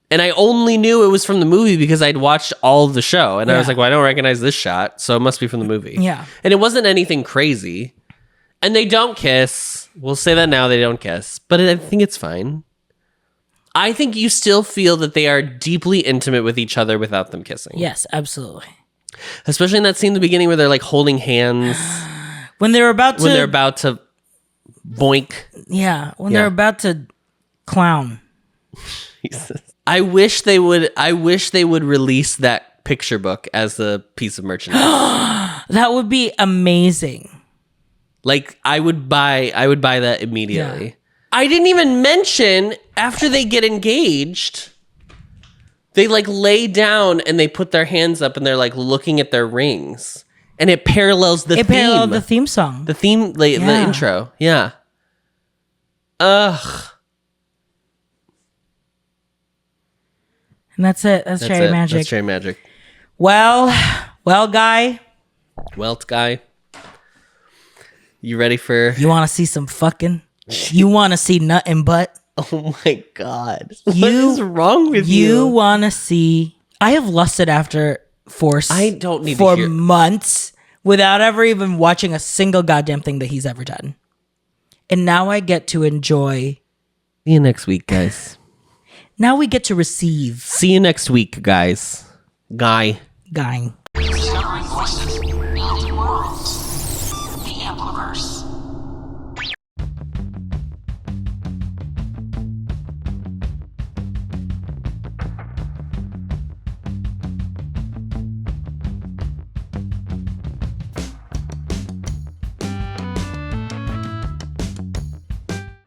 Speaker 1: And I only knew it was from the movie because I'd watched all of the show. And I was like, well, I don't recognize this shot, so it must be from the movie.
Speaker 2: Yeah.
Speaker 1: And it wasn't anything crazy. And they don't kiss. We'll say that now, they don't kiss. But I think it's fine. I think you still feel that they are deeply intimate with each other without them kissing.
Speaker 2: Yes, absolutely.
Speaker 1: Especially in that scene in the beginning where they're like holding hands.
Speaker 2: When they're about
Speaker 1: to boink.
Speaker 2: Yeah. When they're about to clown.
Speaker 1: Jesus. I wish they would release that picture book as a piece of merchandise.
Speaker 2: That would be amazing.
Speaker 1: Like I would buy that immediately. Yeah. I didn't even mention after they get engaged, they like lay down and they put their hands up and they're like looking at their rings. And it parallels the theme. It paralleled
Speaker 2: the theme song.
Speaker 1: The theme, the intro. Yeah. Ugh.
Speaker 2: And that's it. That's cherry magic.
Speaker 1: That's cherry magic.
Speaker 2: Well, guy.
Speaker 1: Welt guy. You ready for...
Speaker 2: You want to see some fucking... You want to see nut and butt?
Speaker 1: Oh my God. What is wrong with you?
Speaker 2: You want to see... I have lusted after Force
Speaker 1: I don't need
Speaker 2: for
Speaker 1: to hear...
Speaker 2: months without ever even watching a single goddamn thing that he's ever done. And now I get to enjoy...
Speaker 1: See you next week, guys.
Speaker 2: Now we get to receive.
Speaker 1: See you next week, guys. Guy.
Speaker 2: Discovering voices, building worlds. The Ampliverse.